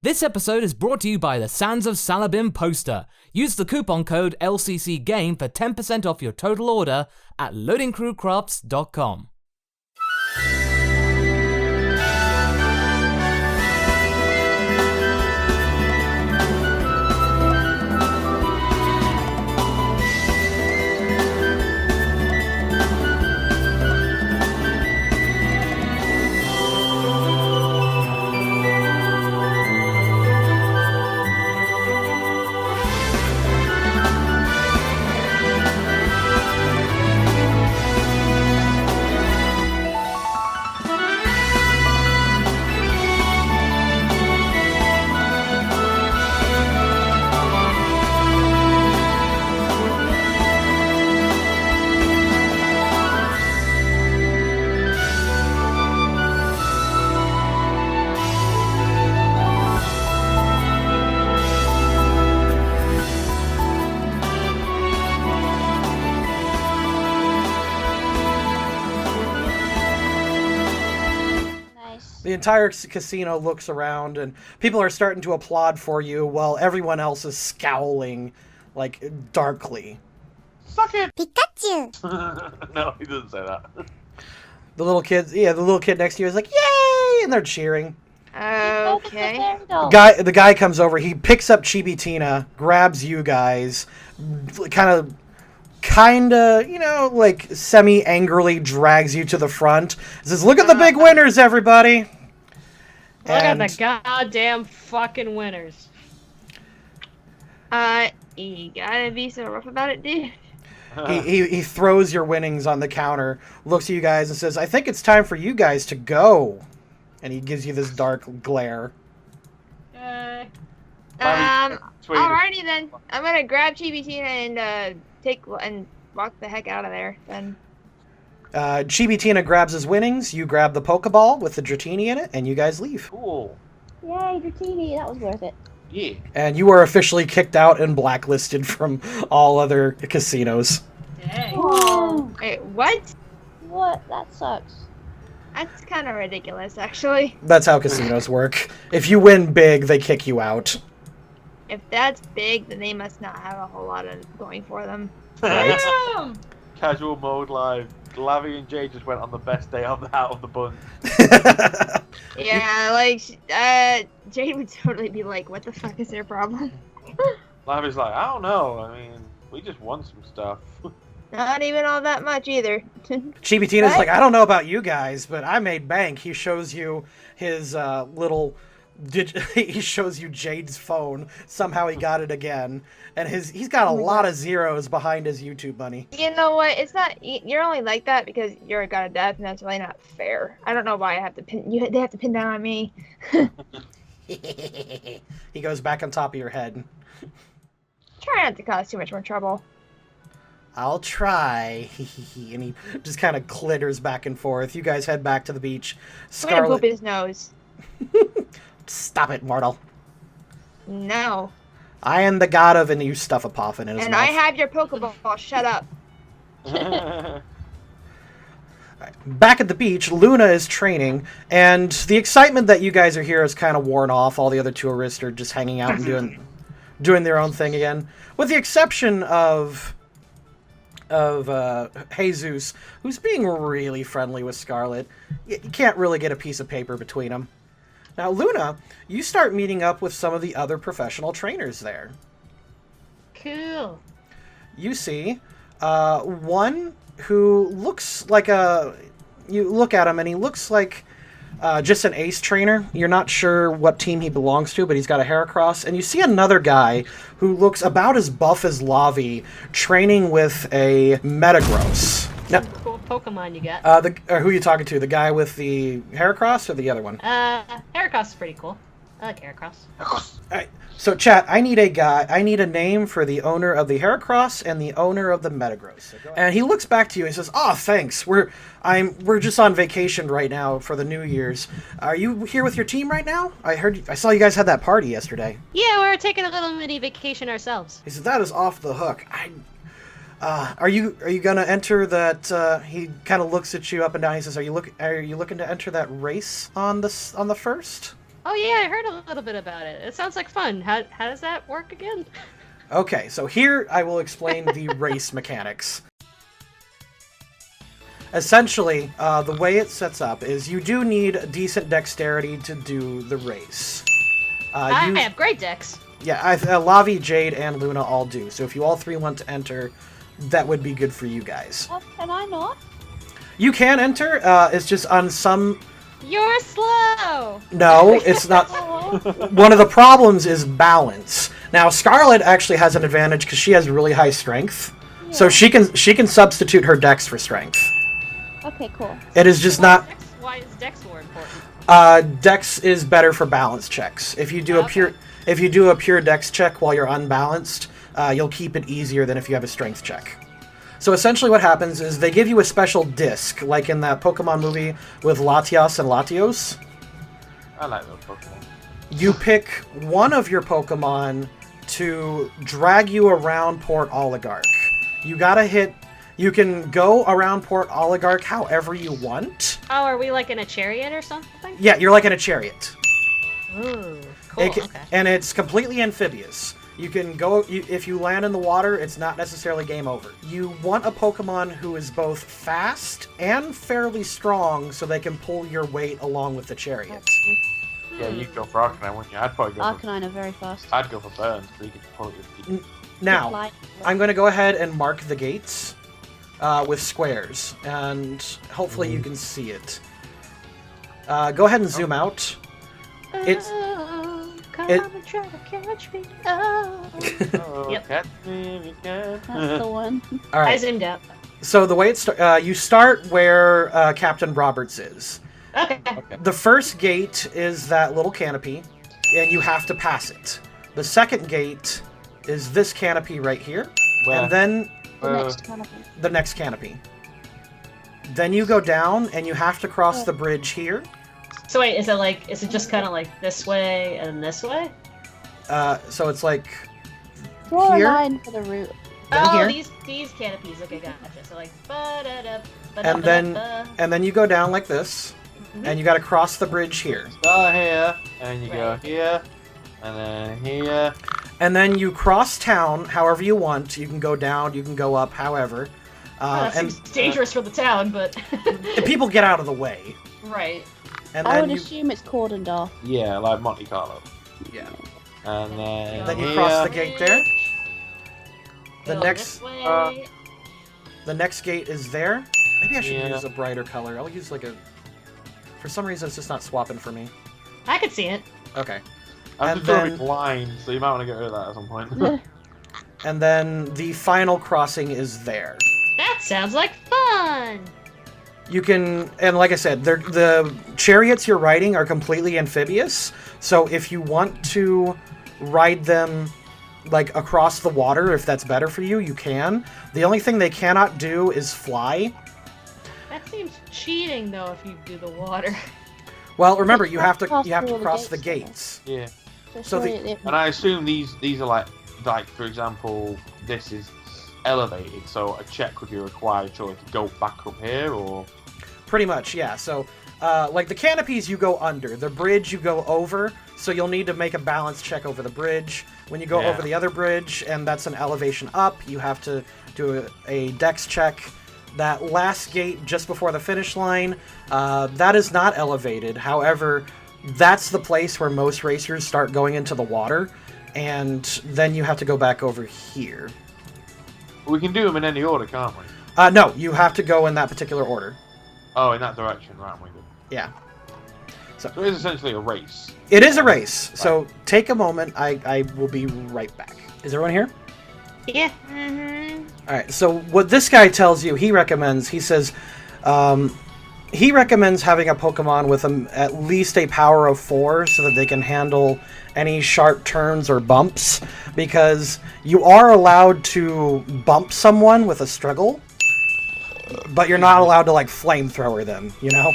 This episode is brought to you by the Sands of Salabim poster. Use the coupon code LCCGAME for 10% off your total order at LoadingCrewCrafts.com. The entire casino looks around, and people are starting to applaud for you, while everyone else is scowling, like, darkly. Suck it! Pikachu! No, he doesn't say that. The little kid next to you is like, yay! And they're cheering. Okay. The guy comes over, he picks up Chibitina, grabs you guys, kinda, like, semi-angrily drags you to the front. Says, look at the big winners, everybody! Look at the goddamn fucking winners. You gotta be so rough about it, dude. He throws your winnings on the counter, looks at you guys and says, I think it's time for you guys to go. And he gives you this dark glare. Alrighty then. I'm gonna grab Chibitina and walk the heck out of there, then. Chibitina grabs his winnings, you grab the Pokeball with the Dratini in it, and you guys leave. Cool. Yay, Dratini, that was worth it. Yeah. And you are officially kicked out and blacklisted from all other casinos. Dang. Whoa. Wait, what? What? That sucks. That's kind of ridiculous, actually. That's how casinos work. If you win big, they kick you out. If that's big, then they must not have a whole lot of going for them. Damn! Casual mode live. Lavi and Jay just went on the best day out of the bunch. Yeah, like, Jade would totally be like, what the fuck is their problem? Lavi's like, I don't know. I mean, we just won some stuff. Not even all that much either. Chibitina's like, I don't know about you guys, but I made bank. He shows you his little... he shows you Jade's phone. Somehow he got it again. And he's got a lot of zeros behind his YouTube money. You know what? It's not. You're only like that because you're a god of death, and that's really not fair. I don't know why I have to pin. They have to pin down on me. He goes back on top of your head. Try not to cause too much more trouble. I'll try. And he just kind of clitters back and forth. You guys head back to the beach. I'm gonna poop his nose. Stop it, mortal. No. I am the god of, and you stuff a poffin in his and mouth. I have your Pokeball. Shut up. Back at the beach, Luna is training, and the excitement that you guys are here is kind of worn off. All the other tourists are just hanging out and doing their own thing again, with the exception of Jesus, who's being really friendly with Scarlet. You can't really get a piece of paper between them. Now, Luna, you start meeting up with some of the other professional trainers there. Cool. You see one who looks like you look at him and he looks like just an ace trainer. You're not sure what team he belongs to, but he's got a hair across. And you see another guy who looks about as buff as Lavi training with a Metagross. Now, Cool Pokemon you got. who are you talking to? The guy with the Heracross or the other one? Heracross is pretty cool. I like Heracross. Alright, so chat, I need a name for the owner of the Heracross and the owner of the Metagross. And he looks back to you and says, "Oh, thanks. We're just on vacation right now for the New Year's. Are you here with your team right now? I saw you guys had that party yesterday." Yeah, we're taking a little mini vacation ourselves. He said, "That is off the hook. Are you gonna enter that?" He kind of looks at you up and down. He says, "Are you looking to enter that race on the first?" Oh yeah, I heard a little bit about it. It sounds like fun. How does that work again? Okay, so here I will explain the race mechanics. Essentially, the way it sets up is you do need decent dexterity to do the race. I have great decks. Yeah, Lavi, Jade, and Luna all do. So if you all three want to enter, that would be good for you guys. Oh, can I not? You can enter. It's just on some. You're slow. No, it's not. Oh, One of the problems is balance. Now Scarlet actually has an advantage because she has really high strength, so she can substitute her dex for strength. okay, cool. It is just not. Why is Dex more important? Dex is better for balance checks. If you do a pure dex check while you're unbalanced, you'll keep it easier than if you have a strength check. So essentially what happens is they give you a special disc, like in that Pokemon movie with Latias and Latios. I like those Pokemon. You pick one of your Pokemon to drag you around Port Oligarch. You can go around Port Oligarch however you want. Oh, are we like in a chariot or something? Yeah, you're like in a chariot. Ooh, cool. Okay. And it's completely amphibious. You can go, if you land in the water, it's not necessarily game over. You want a Pokemon who is both fast and fairly strong so they can pull your weight along with the chariot. Yeah, you'd go for Arcanine, wouldn't you? I'd probably go for... Arcanine are very fast. I'd go for Burns, so you could pull it with your feet. Now, I'm going to go ahead and mark the gates with squares, and hopefully you can see it. Go ahead and zoom out. It's... Come and try to catch me. Oh, Yep. catch me if you can. That's the one. All I right. zoomed out. So the way you start where Captain Roberts is. Okay. The first gate is that little canopy, and you have to pass it. The second gate is this canopy right here, Where? and then The next canopy. the next canopy. Then you go down, and you have to cross the bridge here. So wait, is it just kind of like this way and this way? So it's like Draw here. a line for the route. Then Oh, here. these canopies. Okay, gotcha. So like, And then you go down like this, and you got to cross the bridge here. Start here, and you go Right. here, and then here. And then you cross town however you want. You can go down, you can go up, however. that And seems dangerous for the town, but people get out of the way. right. And I then would you, assume it's cordoned off. Yeah, like Monte Carlo. yeah. And then, Then you here. cross the gate there. The Go next this way. the next gate is there. Maybe I should Yeah. use a brighter color. I'll use like a... For some reason, it's just not swapping for me. I could see it. Okay. I'm and just going to then- be blind, so you might want to get rid of that at some point. And then the final crossing is there. That sounds like fun. You can, and like I said, the chariots you're riding are completely amphibious. So if you want to ride them like across the water, if that's better for you, you can. The only thing they cannot do is fly. That seems cheating though if you do the water. Well, remember you have to Cross you have to all the cross the gates, though. gates. Yeah. So the- surely And I assume these are like for example, this is elevated, so a check would be required surely to go back up here, or... Pretty much, yeah. So, like the canopies, you go under. The bridge, you go over. So you'll need to make a balance check over the bridge. When you go Yeah. over the other bridge, and that's an elevation up, you have to do a dex check. That last gate just before the finish line, that is not elevated. However, that's the place where most racers start going into the water, and then you have to go back over here. We can do them in any order, can't we? No, you have to go in that particular order. Oh, in that direction, right, I'm with you. Yeah. So it is essentially a race. It is a race, so take a moment. I will be right back. Is everyone here? Yeah. All right, so what this guy tells you, he recommends, he says, he recommends having a Pokemon with at least a power of 4 so that they can handle any sharp turns or bumps, because you are allowed to bump someone with a struggle, but you're not allowed to, like, flamethrower them, you know?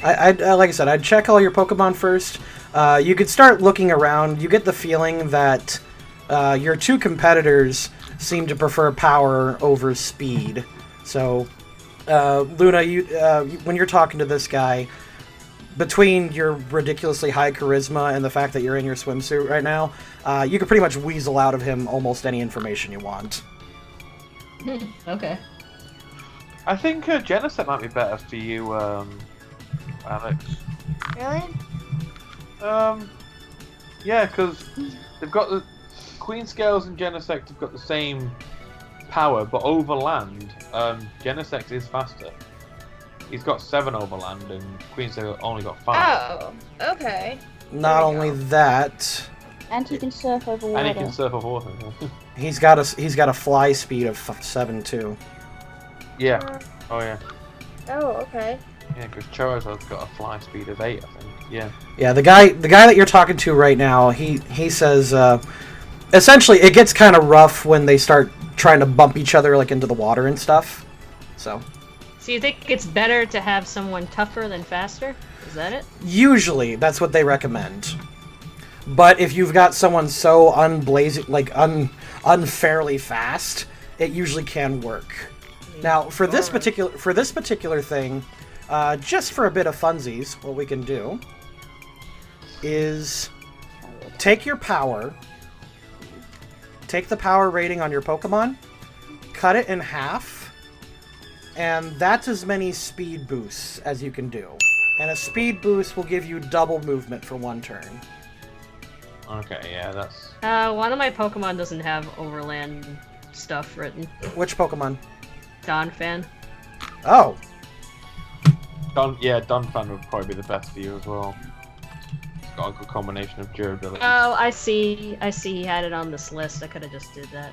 Like I said, I'd check all your Pokemon first. You could start looking around. You get the feeling that your two competitors seem to prefer power over speed. So, Luna, when you're talking to this guy, between your ridiculously high charisma and the fact that you're in your swimsuit right now, you can pretty much weasel out of him almost any information you want. Okay. I think Genesect might be better for you, Alex. Really? Yeah, because they've got the Queen Scales and Genesect have got the same power, but over land, Genesect is faster. He's got 7 over land, and Queen Scales only got 5. Oh, okay. Not only that, And he can surf over water. And he can surf over water. he's got a fly speed of 7 too. Yeah. Oh yeah. Oh, okay. Yeah, because Charizard's got a fly speed of 8, I think. Yeah. Yeah, the guy that you're talking to right now, he says essentially it gets kind of rough when they start trying to bump each other like into the water and stuff. So So you think it's better to have someone tougher than faster? Is that it? usually that's what they recommend. But if you've got someone so unfairly fast, it usually can work. Now, for this particular thing, just for a bit of funsies, what we can do is take your power, take the power rating on your Pokemon, cut it in half, and that's as many speed boosts as you can do. And a speed boost will give you double movement for 1 turn. Okay, yeah, that's... One of my Pokemon doesn't have overland stuff written. Which Pokemon? Donphan. Oh, Donphan would probably be the best for you as well. It's got a good combination of durability. Oh, I see he had it on this list. I could have just did that.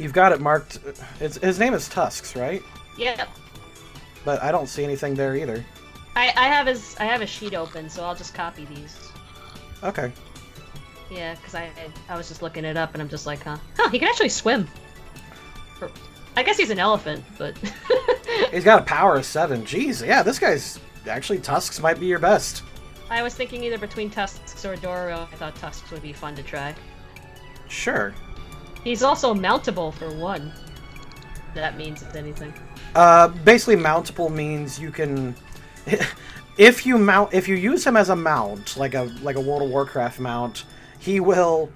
you've got it marked. His name is Tusks, right? Yep. But I don't see anything there either. I have a sheet open, so I'll just copy these. Okay. Yeah, because I was just looking it up and I'm just like, huh, he can actually swim. I guess he's an elephant, but... He's got a power of 7. Jeez, yeah, this guy's... Actually, Tusks might be your best. I was thinking either between Tusks or Doro. I thought Tusks would be fun to try. Sure. He's also mountable for 1. That means anything. Basically, mountable means you can... If you use him as a mount, like a World of Warcraft mount, he will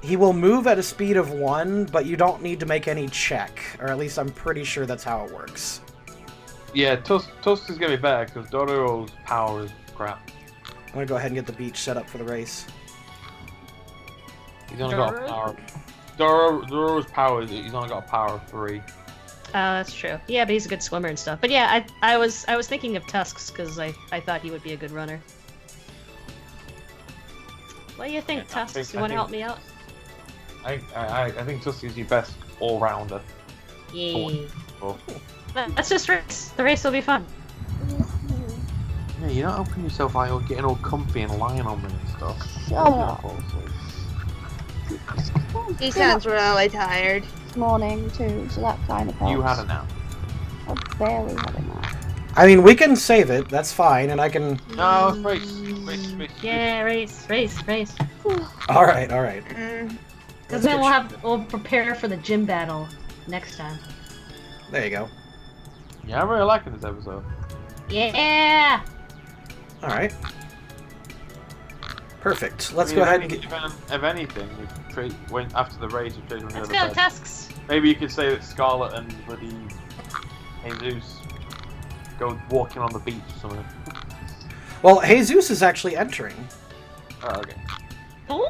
move at a speed of 1, but you don't need to make any check, or at least I'm pretty sure that's how it works. Yeah, Tusk is going to be better, because Doro's power is crap. I'm gonna go ahead and get the beach set up for the race. He's only got a power... Doro's power is... He's only got a power of 3. Oh, that's true. Yeah, but he's a good swimmer and stuff. But yeah, I was thinking of Tusks, because I thought he would be a good runner. What do you think, Yeah, Tusks? You want to help me out? I think Tusk is your best all-rounder. Yeah. Oh. Let's just race. The race will be fun. Yeah, you're not helping yourself out, you're getting all comfy and lying on me and stuff. Shut up. He sounds really tired. This morning too, so that kind of helps. You had a nap. I barely had a nap. I mean, we can save it. That's fine, and I can... No, race. Yeah, race. All right. Because then we'll prepare for the gym battle next time. There you go. Yeah, I'm really liking this episode. Yeah. All right. Perfect. Let's I mean, go ahead and get... If anything, after the race, we trade on the Let's other go, bed. Tusks. Maybe you could say that Scarlet and bloody Jesus go walking on the beach or something. Well, Jesus is actually entering. Oh, okay. Ooh.